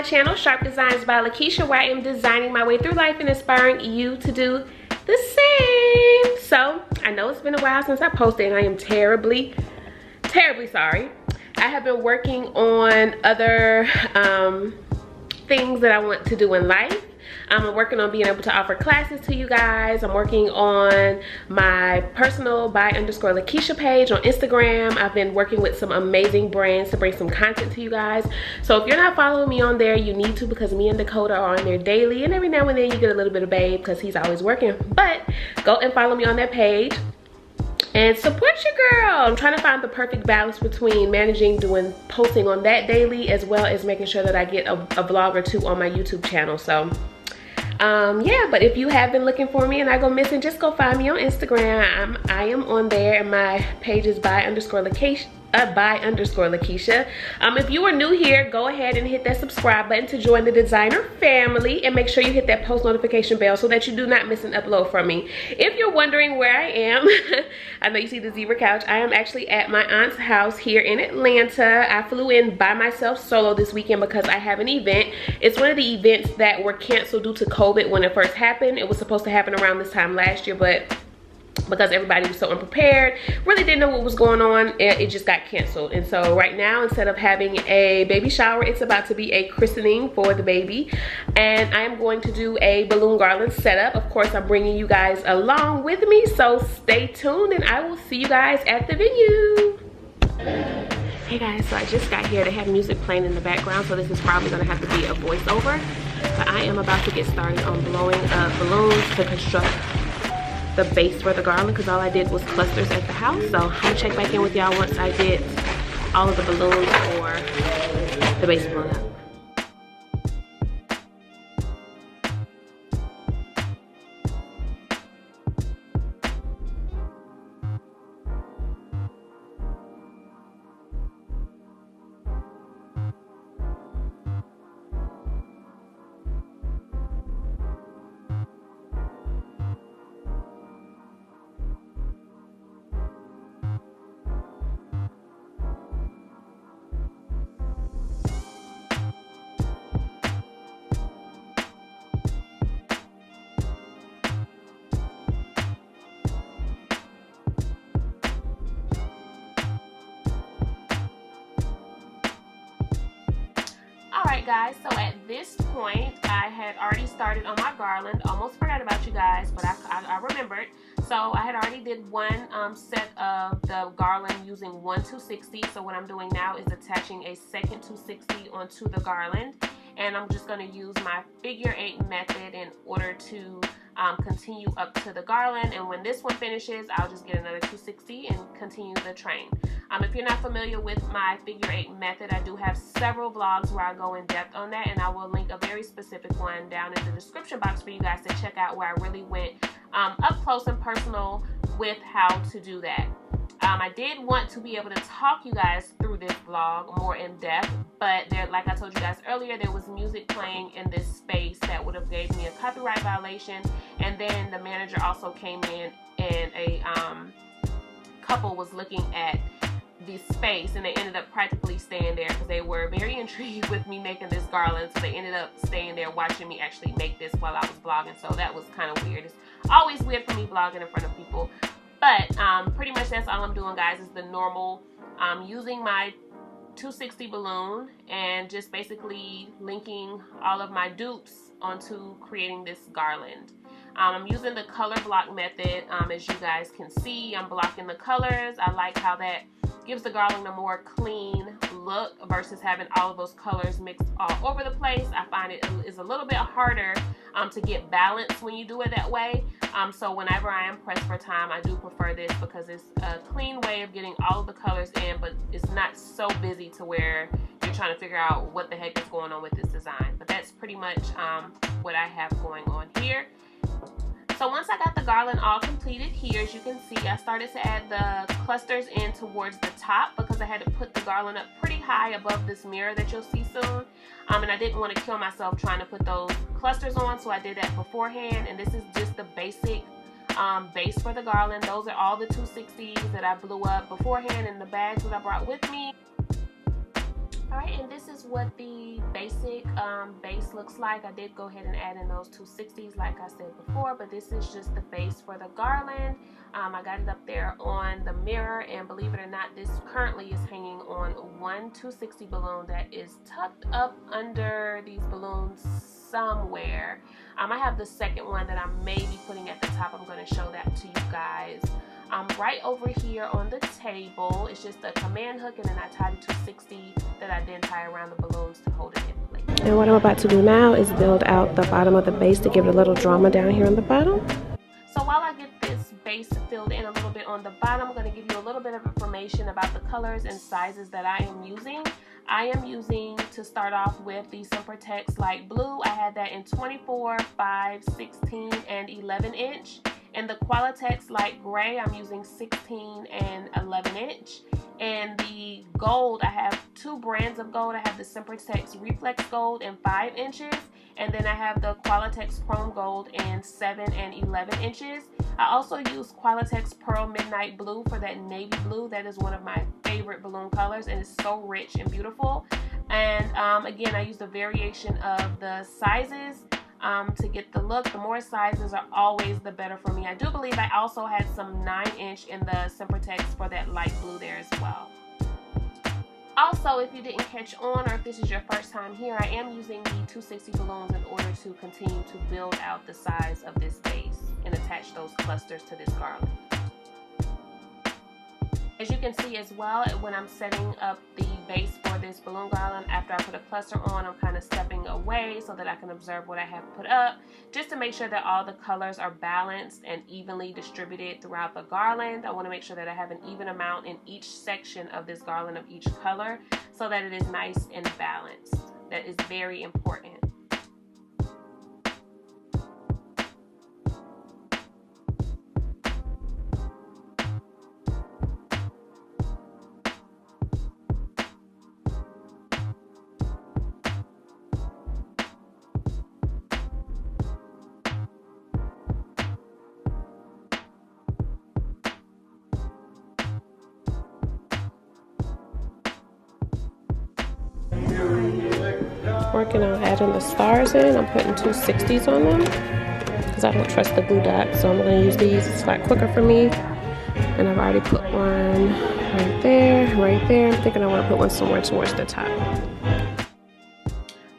my channel, Sharp Designs by Lakeisha, where I am designing my way through life and inspiring you to do the same. So I know it's been a while since I posted, and I am terribly sorry. I have been working on other things that I want to do in life. I'm working on being able to offer classes to you guys. I'm working on my personal by_Lakeisha page on Instagram. I've been working with some amazing brands to bring some content to you guys. So if you're not following me on there, you need to, because me and Dakota are on there daily, and every now and then you get a little bit of Babe because he's always working. But go and follow me on that page and support your girl. I'm trying to find the perfect balance between managing posting on that daily, as well as making sure that I get a vlog or two on my YouTube channel. So yeah, but if you have been looking for me and I go missing, just go find me on Instagram. I am on there, and my page is by_Lakeisha. If you are new here, go ahead and hit that subscribe button to join the designer family, and make sure you hit that post notification bell so that you do not miss an upload from me. If you're wondering where I am, I know you see the zebra couch. I am actually at my aunt's house here in Atlanta. I flew in by myself solo this weekend because I have an event. It's one of the events that were canceled due to COVID when it first happened. It was supposed to happen around this time last year, but because everybody was so unprepared, really didn't know what was going on, it just got canceled. And so right now, instead of having a baby shower, it's about to be a christening for the baby, and I am going to do a balloon garland setup. Of course, I'm bringing you guys along with me, so stay tuned, and I will see you guys at the venue. Hey guys, so I just got here. They have music playing in the background, so this is probably going to have to be a voiceover, but I am about to get started on blowing up balloons to construct the base for the garland, because all I did was clusters at the house. So I'm gonna check back in with y'all once I get all of the balloons for the base blown up. Alright guys, so at this point I had already started on my garland. Almost forgot about you guys, but I remembered. So I had already did one set of the garland using one 260. So what I'm doing now is attaching a second 260 onto the garland, and I'm just going to use my figure 8 method in order to continue up to the garland. And when this one finishes, I'll just get another 260 and continue the train. If you're not familiar with my figure 8 method, I do have several vlogs where I go in depth on that, and I will link a very specific one down in the description box for you guys to check out, where I really went up close and personal with how to do that. I did want to be able to talk you guys through this vlog more in depth, but there, like I told you guys earlier, there was music playing in this space that would have gave me a copyright violation. And then the manager also came in, and a couple was looking at the space, and they ended up practically staying there because they were very intrigued with me making this garland. So they ended up staying there watching me actually make this while I was vlogging. So that was kind of weird. It's always weird for me vlogging in front of people. But pretty much that's all I'm doing, guys, is the normal using my 260 balloon and just basically linking all of my dupes onto creating this garland. I'm using the color block method. As you guys can see, I'm blocking the colors. I like how that gives the garland a more clean look versus having all of those colors mixed all over the place. I find it is a little bit harder to get balance when you do it that way. So whenever I am pressed for time, I do prefer this because it's a clean way of getting all of the colors in, but it's not so busy to where you're trying to figure out what the heck is going on with this design. But that's pretty much what I have going on here. So once I got the garland all completed here, as you can see, I started to add the clusters in towards the top because I had to put the garland up pretty high above this mirror that you'll see soon. And I didn't want to kill myself trying to put those clusters on, so I did that beforehand. And this is just the basic base for the garland. Those are all the 260s that I blew up beforehand in the bags that I brought with me. Alright, and this is what the basic base looks like. I did go ahead and add in those 260s like I said before, but this is just the base for the garland. I got it up there on the mirror, and believe it or not, this currently is hanging on one 260 balloon that is tucked up under these balloons somewhere. I have the second one that I may be putting at the top. I'm going to show that to you guys. Right over here on the table, it's just a command hook, and then I tied the 260 that I then tie around the balloons to hold it in place. And what I'm about to do now is build out the bottom of the base to give it a little drama down here on the bottom. So while I get this base filled in a little bit on the bottom, I'm going to give you a little bit of information about the colors and sizes that I am using. I am using, to start off with, the Sempertex Light Blue. I had that in 24, 5, 16, and 11 inch. And the Qualitex Light Gray, I'm using 16 and 11 inch. And the gold, I have two brands of gold. I have the Sempertex Reflex Gold in 5 inches. And then I have the Qualitex Chrome Gold in 7 and 11 inches. I also use Qualitex Pearl Midnight Blue for that navy blue. That is one of my favorite balloon colors, and it's so rich and beautiful. And again, I used a variation of the sizes to get the look. The more sizes are always the better for me. I do believe I also had some 9 inch in the Sempertex for that light blue there as well. Also, if you didn't catch on, or if this is your first time here, I am using the 260 balloons in order to continue to build out the size of this base and attach those clusters to this garland. As you can see as well, when I'm setting up the base for this balloon garland, after I put a cluster on, I'm kind of stepping away so that I can observe what I have put up, just to make sure that all the colors are balanced and evenly distributed throughout the garland. I want to make sure that I have an even amount in each section of this garland of each color so that it is nice and balanced. That is very important. Working on adding the stars in. I'm putting 260s on them because I don't trust the glue dot, so I'm going to use these. It's a lot quicker for me. And I've already put one right there, right there. I'm thinking I want to put one somewhere towards the top.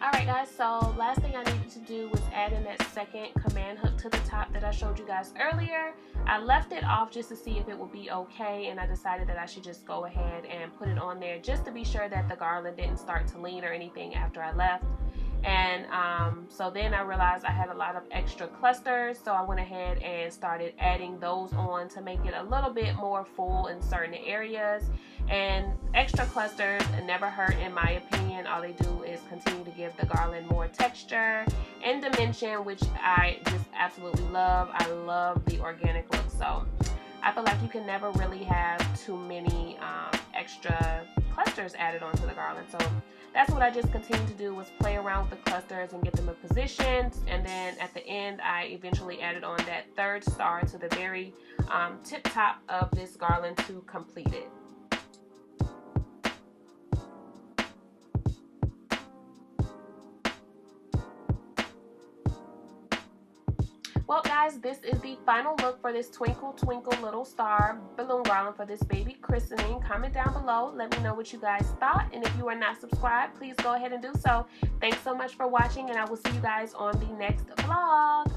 Alright guys, so last thing I needed to do was add in that second command hook to the top that I showed you guys earlier. I left it off just to see if it would be okay, and I decided that I should just go ahead and put it on there just to be sure that the garland didn't start to lean or anything after I left. And so then I realized I had a lot of extra clusters, so I went ahead and started adding those on to make it a little bit more full in certain areas. And extra clusters never hurt, in my opinion. All they do is continue to give the garland more texture and dimension, which I just absolutely love. I love the organic look, so I feel like you can never really have too many extra clusters added onto the garland. So that's what I just continued to do, was play around with the clusters and get them in positions. And then at the end, I eventually added on that third star to the very tip top of this garland to complete it. Well guys, this is the final look for this Twinkle Twinkle Little Star balloon garland for this baby christening. Comment down below, let me know what you guys thought, and if you are not subscribed, please go ahead and do so. Thanks so much for watching, and I will see you guys on the next vlog.